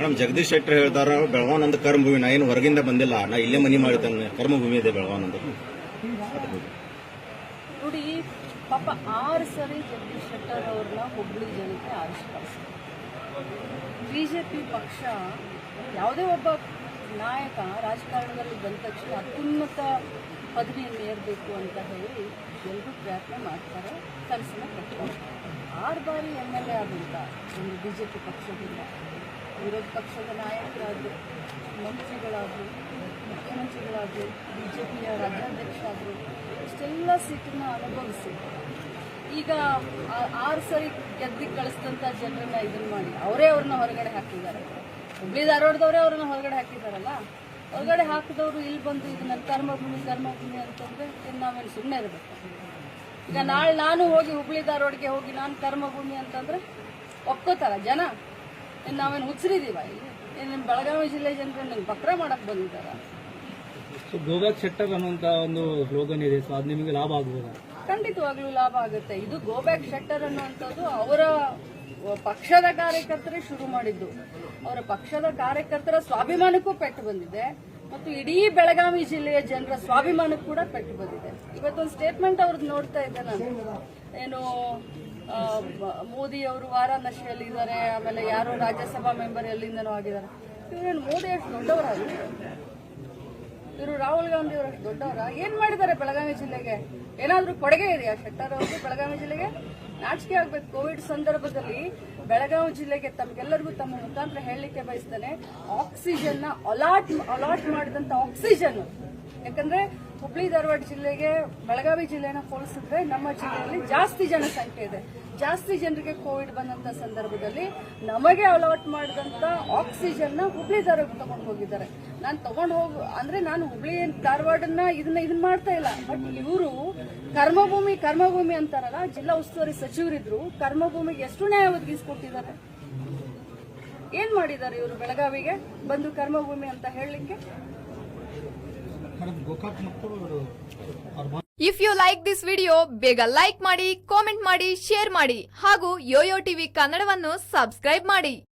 Madam Jagadish Shettar ಹೇಳ್ತಾರ ಬೆಳಗಾವನಂದ ಕರ್ಮಭೂಮಿ, ನಾ ಏನು ಹೊರಗಿಂದ ಬಂದಿಲ್ಲ, ನಾ ಇಲ್ಲೇ ಮನಿ ಮಾಡಿದ್ದೇನೆ, ಕರ್ಮಭೂಮಿ ಇದೆ ಬೆಳಗಾವನಂದ. ನೋಡಿ ಪಾಪ 6 ಸರಿ ಜಗದೀಶ್ ಶೆಟ್ಟರ್ ಅವ್ರನ್ನ ಹುಬ್ಬಳ್ಳಿ ಜನತೆ ಆರಿಸ್ತಾರೆ. ಬಿಜೆಪಿ ಪಕ್ಷ ಯಾವುದೇ ಒಬ್ಬ ನಾಯಕ ರಾಜಕಾರಣದಲ್ಲಿ ಬಂದ ತಕ್ಷಣ ಅತ್ಯುನ್ನತ ಪದವಿಯನ್ನು ಏರಬೇಕು ಅಂತ ಹೇಳಿ ಎಲ್ಲರೂ ಪ್ರಯತ್ನ ಮಾಡ್ತಾರೆ, ಕನಸನ್ನು ಕಟ್ತಾರೆ. 6 ಬಾರಿ MLA ಆದಂಥ ಒಂದು ಬಿಜೆಪಿ ಪಕ್ಷದಿಂದ ವಿರೋಧ ಪಕ್ಷದ ನಾಯಕರಾದರು, ಮಂತ್ರಿಗಳಾದರು, ಮುಖ್ಯಮಂತ್ರಿಗಳಾದರು, ಬಿಜೆಪಿಯ ರಾಜ್ಯಾಧ್ಯಕ್ಷ ಆದರು, ಇಷ್ಟೆಲ್ಲ ಸೀಟನ್ನು ಅನುಭವಿಸಿ ಈಗ 6 ಸರಿ ಗೆದ್ದು ಕಳಿಸಿದಂಥ ಜನರನ್ನ ಇದನ್ನು ಮಾಡಿ ಅವರೇ ಅವ್ರನ್ನ ಹೊರಗಡೆ ಹಾಕಿದ್ದಾರೆ. ಹುಬ್ಳಿ ಧಾರವಾಡದವರೇ ಅವ್ರನ್ನ ಹೊರಗಡೆ ಹಾಕಿದಾರಲ್ಲ. ಹೊರಗಡೆ ಹಾಕಿದವರು ಇಲ್ಲಿ ಬಂದು ಇದು ನನ್ನ ಕರ್ಮಭೂಮಿ ಅಂತಂದ್ರೆ ನಾವೇನು ಸುಮ್ಮನೆ ಇರಬೇಕು? ಈಗ ನಾಳೆ ನಾನು ಹೋಗಿ ಹುಬ್ಳಿ ಧಾರವಾಡಗೆ ಹೋಗಿ ನಾನು ಕರ್ಮಭೂಮಿ ಅಂತಂದ್ರೆ ಒಪ್ಕೋತಾರ ಜನ? ನಾವೇನು ಹುಚ್ಚರಿದೀವ? ಇಲ್ಲಿ ನಿಮ್ಮ ಬೆಳಗಾವಿ ಜಿಲ್ಲೆ ಜನರು ನಂಗೆ ಬಕ್ರ ಮಾಡಕ್ ಬಂದಿದ್ದಾರ. ಗೋ ಬ್ಯಾಕ್ ಶೆಟ್ಟರ್ ಅನ್ನುವಂತ ಒಂದು ಸ್ಲೋಗನ್ ಇದೆ, ಸೊ ಅದು ನಿಮಗೆ ಲಾಭ ಆಗ್ಬೋದಾ? ಖಂಡಿತವಾಗ್ಲೂ ಲಾಭ ಆಗುತ್ತೆ. ಇದು ಗೋ ಬ್ಯಾಕ್ ಶೆಟ್ಟರ್ ಅನ್ನುವಂಥದ್ದು ಅವರ ಪಕ್ಷದ ಕಾರ್ಯಕರ್ತರೇ ಶುರು ಮಾಡಿದ್ದು. ಅವರ ಪಕ್ಷದ ಕಾರ್ಯಕರ್ತರ ಸ್ವಾಭಿಮಾನಕ್ಕೂ ಪೆಟ್ಟು ಬಂದಿದೆ ಮತ್ತು ಇಡೀ ಬೆಳಗಾವಿ ಜಿಲ್ಲೆಯ ಜನರ ಸ್ವಾಭಿಮಾನಕ್ಕೂ ಕೂಡ ಪೆಟ್ಟು ಬಂದಿದೆ. ಇವತ್ತೊಂದು ಸ್ಟೇಟ್ಮೆಂಟ್ ಅವ್ರದ್ದು ನೋಡ್ತಾ ಇದ್ದೆ ನಾನು, ಏನು ಮೋದಿ ಅವರು ವಾರಾಣಸಿಯಲ್ಲಿ ಇದ್ದಾರೆ, ಆಮೇಲೆ ಯಾರೋ ರಾಜ್ಯಸಭಾ ಮೆಂಬರ್ ಎಲ್ಲಿಂದನೋ ಆಗಿದ್ದಾರೆ. ಇವರೇನು ಮೋದಿ ಅಷ್ಟು ದೊಡ್ಡವರ? ಇವರು ರಾಹುಲ್ ಗಾಂಧಿ ಅವರು ಅಷ್ಟು ದೊಡ್ಡವರ? ಏನ್ ಮಾಡಿದ್ದಾರೆ ಬೆಳಗಾವಿ ಜಿಲ್ಲೆಗೆ? ಏನಾದ್ರೂ ಕೊಡುಗೆ ಇದೆಯಾ ಶೆಟ್ಟರ್ ಅವರು ಬೆಳಗಾವಿ ಜಿಲ್ಲೆಗೆ? ನಾಚಿಕೆ ಆಗ್ಬೇಕು. ಕೋವಿಡ್ ಸಂದರ್ಭದಲ್ಲಿ ಬೆಳಗಾವಿ ಜಿಲ್ಲೆಗೆ ತಮಗೆಲ್ಲರಿಗೂ ತಮ್ಮ ಮುಖಾಂತರ ಹೇಳಲಿಕ್ಕೆ ಬಯಸ್ತಾನೆ, ಆಕ್ಸಿಜನ್ ಅಲಾಟ್ ಮಾಡಿದಂತ ಆಕ್ಸಿಜನ್. ಯಾಕಂದ್ರೆ ಹುಬ್ಳಿ ಧಾರವಾಡ ಜಿಲ್ಲೆಗೆ ಬೆಳಗಾವಿ ಜಿಲ್ಲೆನ ಹೋಲಿಸಿದ್ರೆ ನಮ್ಮ ಜಿಲ್ಲೆಯಲ್ಲಿ ಜಾಸ್ತಿ ಜನಸಂಖ್ಯೆ ಇದೆ. ಜಾಸ್ತಿ ಜನರಿಗೆ ಕೋವಿಡ್ ಬಂದಂತ ಸಂದರ್ಭದಲ್ಲಿ ನಮಗೆ ಅಲಾಟ್ ಮಾಡಿದಂತ ಆಕ್ಸಿಜನ್ ನ ಹುಬ್ಳಿ ಧಾರವಾಡ ತಗೊಂಡು ಹೋಗಿದ್ದಾರೆ. ನಾನು ತಗೊಂಡು ಅಂದ್ರೆ ನಾನು ಹುಬ್ಳಿ ಧಾರವಾಡನ್ನ ಇದನ್ನ ಮಾಡ್ತಾ ಇಲ್ಲ. ಬಟ್ ಇವರು ಕರ್ಮಭೂಮಿ ಅಂತಾರಲ್ಲ, ಜಿಲ್ಲಾ ಉಸ್ತುವಾರಿ ಸಚಿವರಿದ್ರು, ಕರ್ಮಭೂಮಿಗೆ ಎಷ್ಟು ನ್ಯಾಯ ಒದಗಿಸಿಕೊಟ್ಟಿದ್ದಾರೆ? ಏನ್ ಮಾಡಿದ್ದಾರೆ ಇವರು ಬೆಳಗಾವಿಗೆ ಬಂದು ಕರ್ಮಭೂಮಿ ಅಂತ ಹೇಳಲಿಕ್ಕೆ? If you like this video ಬೇಗ ಲೈಕ್ ಮಾಡಿ, ಕಾಮೆಂಟ್ ಮಾಡಿ, ಶೇರ್ ಮಾಡಿ ಹಾಗೂ ಯೋಯೋ ಟಿವಿ ಕನ್ನಡವನ್ನು ಸಬ್ಸ್ಕ್ರೈಬ್ ಮಾಡಿ.